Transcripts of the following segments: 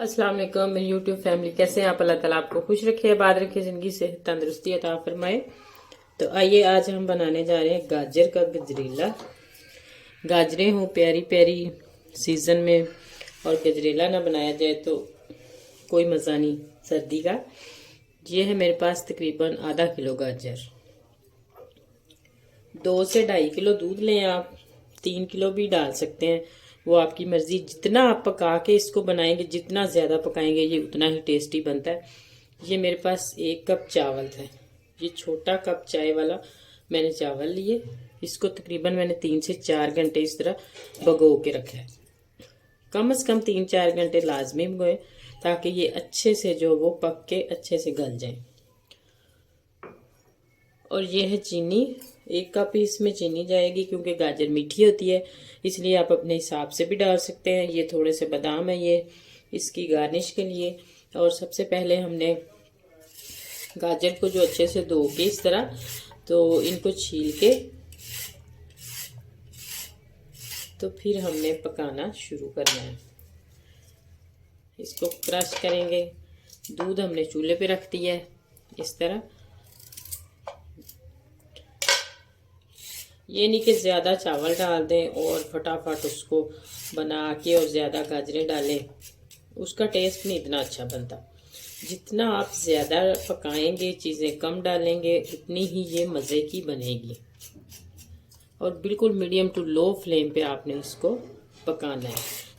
अस्सलाम वालेकुम मेरी यूट्यूब फैमिली, कैसे हैं आप? अल्लाह ताला आपको खुश रखे, आबाद रखे, जिंदगी से तंदुरुस्ती अता फरमाए। तो आइए आज हम बनाने जा रहे हैं गाजर का गजरेला। गाजरें हों प्यारी प्यारी सीज़न में और गजरेला ना बनाया जाए तो कोई मज़ा नहीं सर्दी का। ये है मेरे पास तकरीबन आधा किलो गाजर। 2 से 2.5 किलो दूध लें आप, 3 किलो भी डाल सकते हैं, वो आपकी मर्जी। जितना आप पका के इसको बनाएंगे, जितना ज़्यादा पकाएंगे ये उतना ही टेस्टी बनता है। ये मेरे पास 1 कप चावल है, ये छोटा कप चाय वाला मैंने चावल लिए। इसको तकरीबन मैंने 3 से 4 घंटे इस तरह भगो के रखा है। कम से कम 3-4 घंटे लाजमी भगोएं ताकि ये अच्छे से जो वो पक के अच्छे से गल जाए। और ये है चीनी, 1 कप ही इसमें चीनी जाएगी क्योंकि गाजर मीठी होती है, इसलिए आप अपने हिसाब से भी डाल सकते हैं। ये थोड़े से बादाम है ये इसकी गार्निश के लिए। और सबसे पहले हमने गाजर को जो अच्छे से धो के इस तरह, तो इनको छील के तो फिर हमने पकाना शुरू करना है। इसको क्रश करेंगे। दूध हमने चूल्हे पे रख दिया है इस तरह। ये नहीं कि ज़्यादा चावल डाल दें और फटाफट उसको बना के और ज़्यादा गाजरें डालें, उसका टेस्ट नहीं इतना अच्छा बनता। जितना आप ज़्यादा पकाएंगे, चीज़ें कम डालेंगे, उतनी ही ये मज़े की बनेगी। और बिल्कुल मीडियम टू लो फ्लेम पे आपने इसको पकाना है।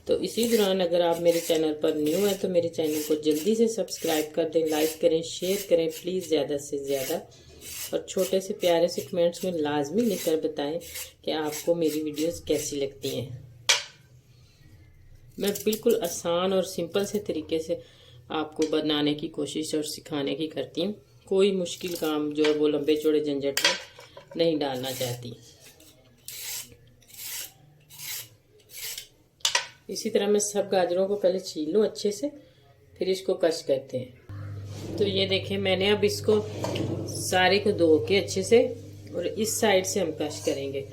तो इसी दौरान अगर आप मेरे चैनल पर न्यू हैं तो मेरे चैनल को जल्दी से सब्सक्राइब कर दें, लाइक करें, शेयर करें प्लीज़ ज़्यादा से ज़्यादा। और छोटे से प्यारे से कमेंट्स में लाजमी लिखकर बताएं कि आपको मेरी वीडियोस कैसी लगती हैं। मैं बिल्कुल आसान और सिंपल से तरीके से आपको बनाने की कोशिश और सिखाने की करती हूँ। कोई मुश्किल काम जो है वो लंबे चौड़े झंझट में नहीं डालना चाहती। इसी तरह मैं सब गाजरों को पहले छील लूँ अच्छे से, फिर इसको कश करते हैं। तो ये देखें, मैंने अब इसको सारे को धो के अच्छे से, और इस साइड से हम कश करेंगे।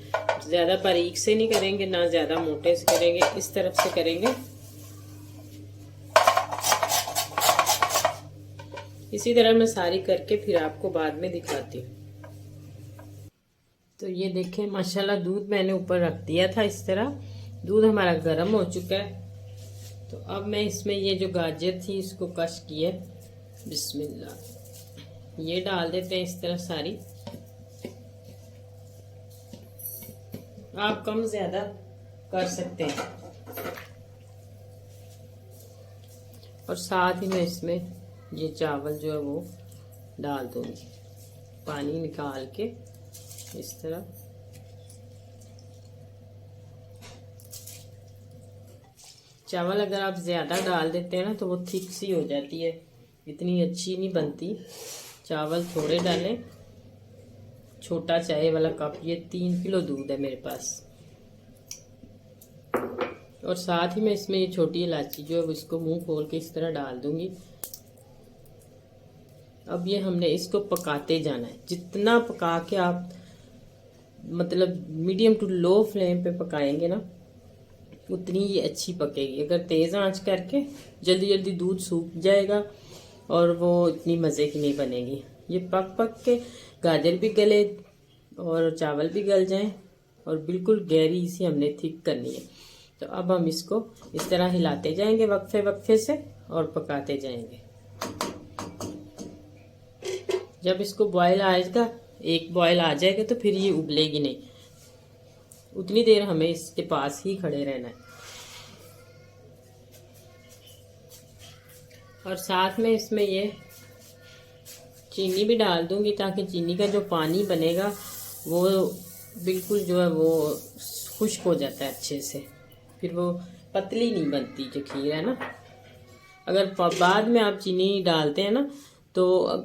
ज़्यादा बारीक से नहीं करेंगे, ना ज़्यादा मोटे से करेंगे, इस तरफ से करेंगे। इसी तरह मैं सारी करके फिर आपको बाद में दिखाती हूँ। तो ये देखें माशाल्लाह, दूध मैंने ऊपर रख दिया था इस तरह। दूध हमारा गर्म हो चुका है। तो अब मैं इसमें ये जो गाजर थी इसको कश किया, बिस्मिल्लाह, ये डाल देते हैं इस तरह सारी। आप कम ज्यादा कर सकते हैं। और साथ ही मैं इसमें ये चावल जो है वो डाल दूंगी, पानी निकाल के इस तरह। चावल अगर आप ज़्यादा डाल देते हैं ना तो वो थिक सी हो जाती है, इतनी अच्छी नहीं बनती। चावल थोड़े डालें। छोटा चाय वाला कप, ये 3 किलो दूध है मेरे पास। और साथ ही मैं इसमें ये छोटी इलायची जो है इसको मुंह खोल के इस तरह डाल दूंगी। अब ये हमने इसको पकाते जाना है। जितना पका के आप मतलब मीडियम टू लो फ्लेम पे पकाएंगे ना, उतनी ये अच्छी पकेगी। अगर तेज़ आंच करके जल्दी जल्दी दूध सूख जाएगा और वो इतनी मज़े की नहीं बनेगी। ये पक पक के गाजर भी गले और चावल भी गल जाएं और बिल्कुल गहरी सी हमने थिक करनी है। तो अब हम इसको इस तरह हिलाते जाएंगे वक्फे वक्फे से और पकाते जाएंगे। जब इसको बॉयल आएगा, एक बॉयल आ जाएगा तो फिर ये उबलेगी नहीं, उतनी देर हमें इसके पास ही खड़े रहना है। और साथ में इसमें ये चीनी भी डाल दूंगी ताकि चीनी का जो पानी बनेगा वो बिल्कुल जो है वो खुश्क हो जाता है अच्छे से, फिर वो पतली नहीं बनती जो खीर है ना। अगर बाद में आप चीनी डालते हैं ना तो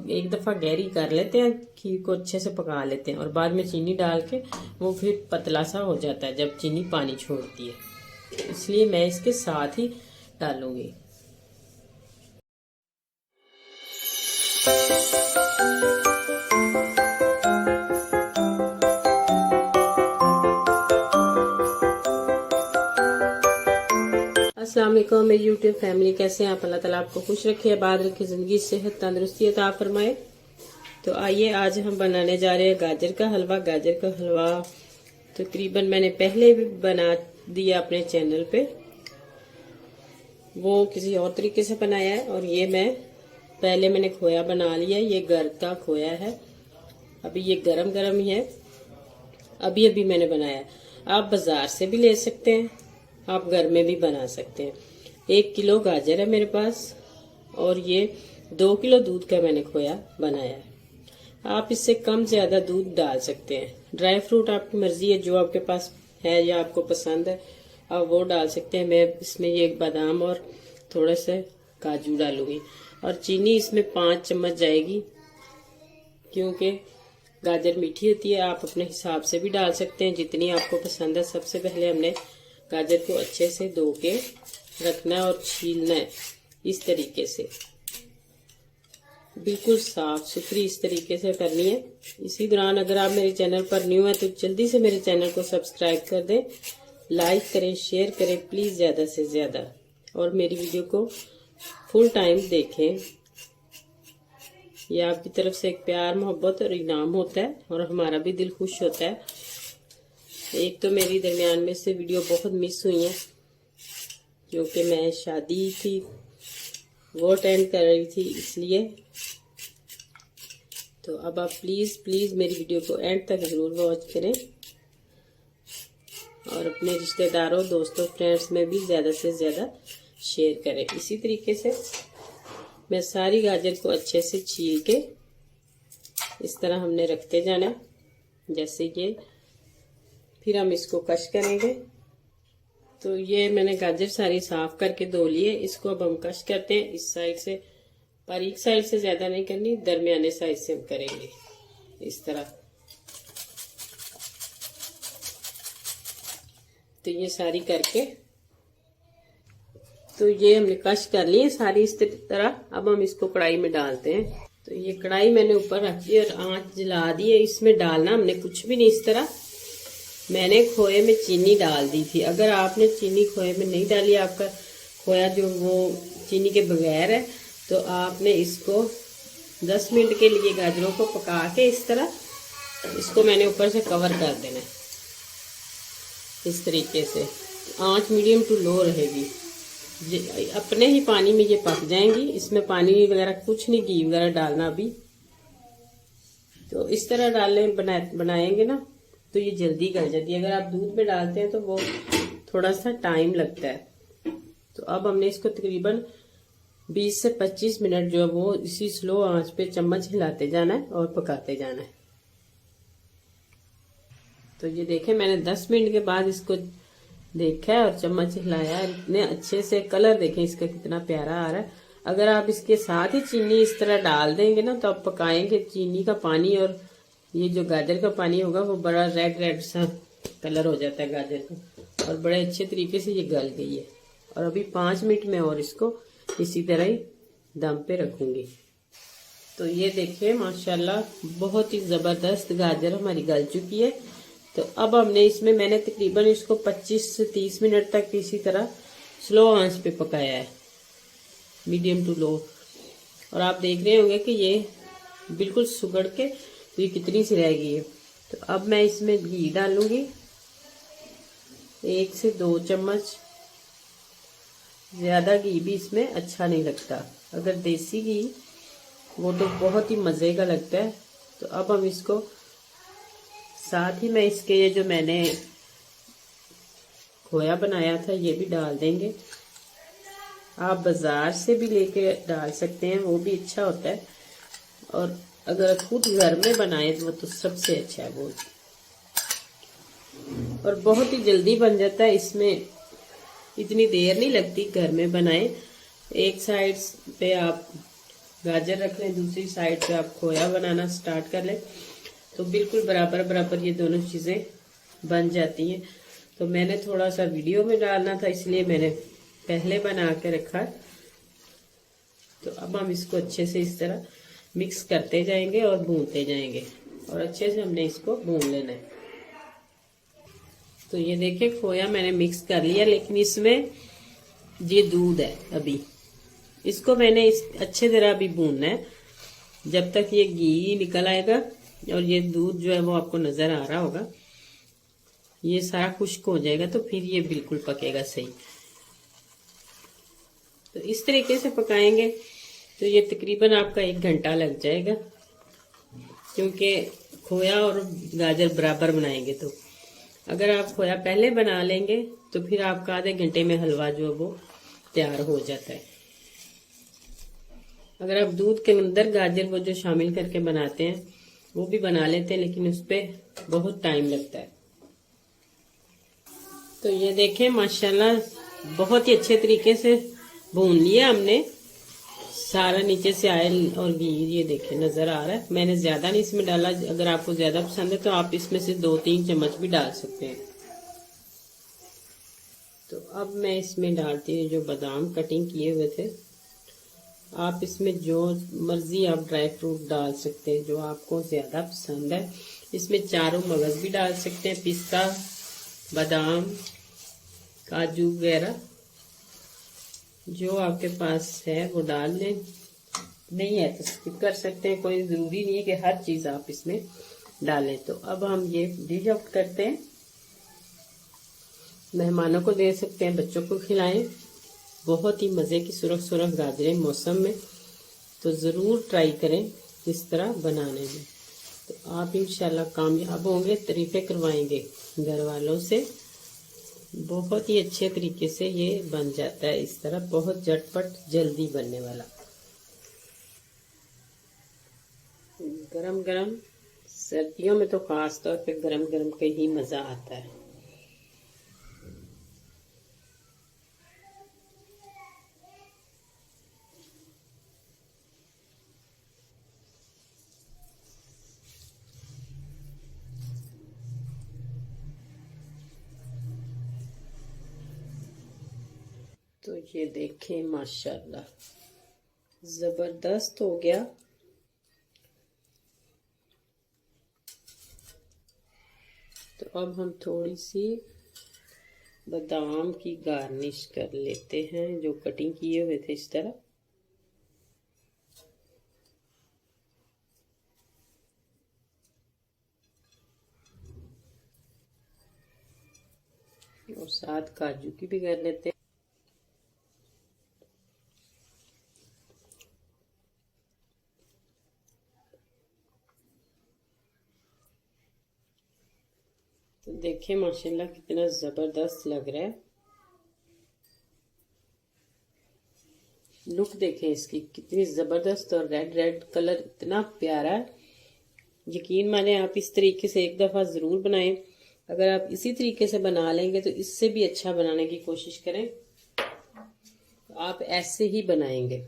एक दफ़ा गहरी कर लेते हैं, खीर को अच्छे से पका लेते हैं, और बाद में चीनी डाल के वो फिर पतला सा हो जाता है जब चीनी पानी छोड़ती है। इसलिए मैं इसके साथ ही डालूंगी। अस्सलाम अस्सलाम वालेकुम मेरी यूट्यूब फैमिली, कैसे हैं आप? अल्लाह ताला आपको खुश रखे, आबाद रखे, जिंदगी सेहत तंदुरुस्ती अता फरमाए। तो आइए आज हम बनाने जा रहे हैं गाजर का हलवा। गाजर का हलवा तकरीबन मैंने पहले भी बना दिया अपने चैनल पे, वो किसी और तरीके से बनाया है। और ये मैंने खोया बना लिया, ये घर का खोया है, अभी ये गरम गरम ही है, अभी मैंने बनाया। आप बाजार से भी ले सकते हैं, आप घर में भी बना सकते हैं। 1 किलो गाजर है मेरे पास और ये 2 किलो दूध का मैंने खोया बनाया है। आप इससे कम ज्यादा दूध डाल सकते हैं। ड्राई फ्रूट आपकी मर्जी है, जो आपके पास है या आपको पसंद है आप वो डाल सकते हैं। मैं इसमें ये बादाम और थोड़े से काजू डालूंगी और चीनी इसमें 5 चम्मच जाएगी, क्योंकि गाजर मीठी होती है। आप अपने हिसाब से भी डाल सकते हैं जितनी आपको पसंद है। सबसे पहले हमने गाजर को अच्छे से धो के रखना है और छीलना है इस तरीके से, बिल्कुल साफ सुथरी इस तरीके से करनी है। इसी दौरान अगर आप मेरे चैनल पर न्यू है तो जल्दी से मेरे चैनल को सब्सक्राइब कर दें, लाइक करें, शेयर करें प्लीज ज्यादा से ज्यादा, और मेरी वीडियो को फुल टाइम देखें। ये आपकी तरफ से एक प्यार मोहब्बत और इनाम होता है और हमारा भी दिल खुश होता है। एक तो मेरी दरमियान में से वीडियो बहुत मिस हुई है, क्योंकि मैं शादी थी वो अटेंड कर रही थी, इसलिए। तो अब आप प्लीज मेरी वीडियो को एंड तक जरूर वॉच करें और अपने रिश्तेदारों, दोस्तों, फ्रेंड्स में भी ज्यादा से ज्यादा शेयर करें। इसी तरीके से मैं सारी गाजर को अच्छे से छील के इस तरह हमने रखते जाना, जैसे ये। फिर हम इसको कश करेंगे। तो ये मैंने गाजर सारी साफ करके धो लिए, इसको अब हम कश करते हैं। इस साइड से, बारीक साइड से ज्यादा नहीं करनी, दरमियाने साइड से हम करेंगे इस तरह। तो ये सारी करके, तो ये हमने कश कर ली है सारी इस तरह। अब हम इसको कढ़ाई में डालते हैं। तो ये कढ़ाई मैंने ऊपर रख दी और आंच जला दी है। इसमें डालना हमने कुछ भी नहीं, इस तरह। मैंने खोए में चीनी डाल दी थी, अगर आपने चीनी खोए में नहीं डाली, आपका खोया जो वो चीनी के बगैर है, तो आपने इसको 10 मिनट के लिए गाजरों को पका के इस तरह इसको मैंने ऊपर से कवर कर देना है इस तरीके से। आंच मीडियम टू लो रहेगी, अपने ही पानी में ये पक जाएंगी। इसमें पानी वगैरह कुछ नहीं, घी वगैरह डालना अभी। तो इस तरह बनाएंगे ना तो ये जल्दी गल जाती है। अगर आप दूध में डालते हैं तो वो थोड़ा सा टाइम लगता है। तो अब हमने इसको तकरीबन 20 से 25 मिनट जो है वो इसी स्लो आंच पे चम्मच हिलाते जाना है और पकाते जाना है। तो ये देखें, मैंने 10 मिनट के बाद इसको देखा है और चम्मच हिलाया, इतने अच्छे से कलर देखें इसका कितना प्यारा आ रहा है। अगर आप इसके साथ ही चीनी इस तरह डाल देंगे ना, तो आप पकाएंगे, चीनी का पानी और ये जो गाजर का पानी होगा वो बड़ा रेड सा कलर हो जाता है गाजर का, और बड़े अच्छे तरीके से ये गल गई है। और अभी 5 मिनट में और इसको इसी तरह ही दम पे रखूंगी। तो ये देखिए माशाल्लाह बहुत ही जबरदस्त गाजर हमारी गल चुकी है। तो अब हमने इसमें, मैंने तकरीबन इसको 25 से 30 मिनट तक इसी तरह स्लो आंच पे पकाया है, मीडियम टू लो। और आप देख रहे होंगे कि ये बिल्कुल सुगड़ के तो ये कितनी सी रह गई है। तो अब मैं इसमें घी डालूंगी 1 से 2 चम्मच। ज्यादा घी भी इसमें अच्छा नहीं लगता, अगर देसी घी वो तो बहुत ही मजे का लगता है। तो अब हम इसको साथ ही में इसके ये जो मैंने खोया बनाया था ये भी डाल देंगे। आप बाजार से भी लेके डाल सकते हैं, वो भी अच्छा होता है। और अगर खुद घर में बनाए तो वो तो सबसे अच्छा है वो, और बहुत ही जल्दी बन जाता है। इसमें इतनी देर नहीं लगती घर में बनाए। एक साइड पे आप गाजर रख लें, दूसरी साइड पे आप खोया बनाना स्टार्ट कर लें, तो बिल्कुल बराबर ये दोनों चीजें बन जाती हैं। तो मैंने थोड़ा सा वीडियो में डालना था, इसलिए मैंने पहले बना के रखा। तो अब हम इसको अच्छे से इस तरह मिक्स करते जाएंगे और भूनते जाएंगे, और अच्छे से हमने इसको भून लेना है। तो ये देखिए खोया मैंने मिक्स कर लिया, लेकिन इसमें ये दूध है अभी, इसको मैंने अच्छे तरह अभी भूनना है जब तक ये घी निकल आएगा और ये दूध जो है वो आपको नजर आ रहा होगा, ये सारा खुश्क हो जाएगा तो फिर ये बिल्कुल पकेगा सही। तो इस तरीके से पकाएंगे तो ये तकरीबन आपका 1 घंटा लग जाएगा, क्योंकि खोया और गाजर बराबर बनाएंगे। तो अगर आप खोया पहले बना लेंगे तो फिर आपका आधे घंटे में हलवा जो है वो तैयार हो जाता है। अगर आप दूध के अंदर गाजर वो जो शामिल करके बनाते हैं वो भी बना लेते हैं, लेकिन उस पर बहुत टाइम लगता है। तो ये देखें माशाल्लाह बहुत ही अच्छे तरीके से भून लिया हमने, सारा नीचे से ऑयल और घी ये देखें नजर आ रहा है। मैंने ज्यादा नहीं इसमें डाला, अगर आपको ज्यादा पसंद है तो आप इसमें से 2-3 चम्मच भी डाल सकते हैं। तो अब मैं इसमें डालती हूँ जो बादाम कटिंग किए हुए थे। आप इसमें जो मर्जी आप ड्राई फ्रूट डाल सकते हैं जो आपको ज्यादा पसंद है। इसमें चारों मगज भी डाल सकते हैं, पिस्ता, बादाम, काजू वगैरह जो आपके पास है वो डाल लें, नहीं है तो स्किप कर सकते हैं, कोई जरूरी नहीं है कि हर चीज आप इसमें डालें। तो अब हम ये डिश आउट करते हैं, मेहमानों को दे सकते हैं, बच्चों को खिलाएं। बहुत ही मजे की सुरख सुरख गाजरें मौसम में, तो जरूर ट्राई करें इस तरह बनाने में। तो आप इंशाल्लाह कामयाब होंगे, तारीफें करवाएंगे घर वालों से। बहुत ही अच्छे तरीके से ये बन जाता है इस तरह, बहुत झटपट जल्दी बनने वाला। गरम गरम सर्दियों में तो खास तौर पे गरम गरम का ही मजा आता है। तो ये देखें माशाल्लाह जबरदस्त हो गया। तो अब हम थोड़ी सी बादाम की गार्निश कर लेते हैं जो कटिंग किए हुए थे इस तरह। और साथ काजू की भी कर लेते हैं। तो देखिए माशाल्लाह कितना जबरदस्त लग रहा है। लुक देखें इसकी कितनी जबरदस्त, और रेड रेड कलर इतना प्यारा है। यकीन माने आप इस तरीके से एक दफा जरूर बनाएं। अगर आप इसी तरीके से बना लेंगे तो इससे भी अच्छा बनाने की कोशिश करें। तो आप ऐसे ही बनाएंगे।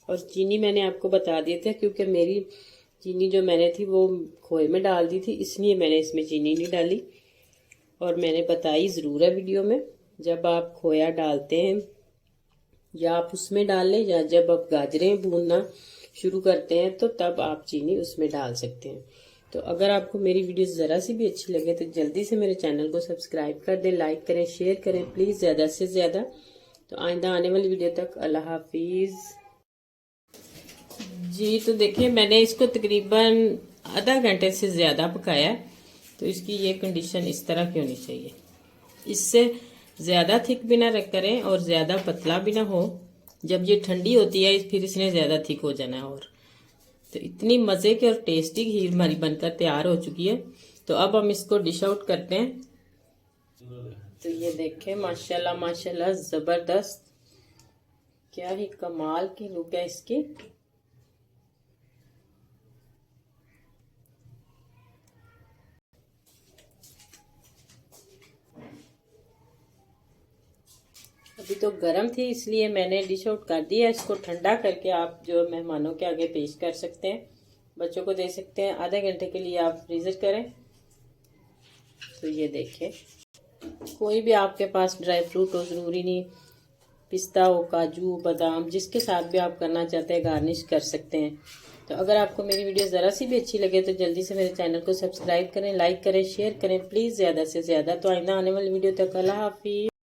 और चीनी मैंने आपको बता दिया था, क्योंकि मेरी चीनी जो मैंने थी वो खोए में डाल दी थी, इसलिए मैंने इसमें चीनी नहीं डाली। और मैंने बताई ज़रूर है वीडियो में, जब आप खोया डालते हैं या आप उसमें डाल लें या जब आप गाजरें भूनना शुरू करते हैं तो तब आप चीनी उसमें डाल सकते हैं। तो अगर आपको मेरी वीडियो ज़रा सी भी अच्छी लगे तो जल्दी से मेरे चैनल को सब्सक्राइब कर दें, लाइक करें, शेयर करें प्लीज़ ज़्यादा से ज़्यादा। तो आइंदा आने वाली वीडियो तक अल्लाह हाफिज़ जी। तो देखिए मैंने इसको तकरीबन आधा घंटे से ज़्यादा पकाया, तो इसकी ये कंडीशन इस तरह की होनी चाहिए। इससे ज़्यादा थिक भी ना करें और ज़्यादा पतला भी ना हो। जब ये ठंडी होती है फिर इसने ज़्यादा थिक हो जाना है। और तो इतनी मज़े की और टेस्टी खीर हमारी बनकर तैयार हो चुकी है। तो अब हम इसको डिश आउट करते हैं। तो ये देखें माशाल्लाह माशाल्लाह ज़बरदस्त, क्या ही कमाल की लुक है इसकी। अभी तो गर्म थी इसलिए मैंने डिश आउट कर दिया। इसको ठंडा करके आप जो मेहमानों के आगे पेश कर सकते हैं, बच्चों को दे सकते हैं। आधे घंटे के लिए आप फ्रीजर करें। तो ये देखें, कोई भी आपके पास ड्राई फ्रूट हो, ज़रूरी नहीं पिस्ता हो, काजू, बादाम, जिसके साथ भी आप करना चाहते हैं गार्निश कर सकते हैं। तो अगर आपको मेरी वीडियो ज़रा सी भी अच्छी लगे तो जल्दी से मेरे चैनल को सब्सक्राइब करें, लाइक करें, शेयर करें प्लीज़ ज़्यादा से ज़्यादा। तो आइंदा आने वाली वीडियो तक अल्लाह हाफिज़।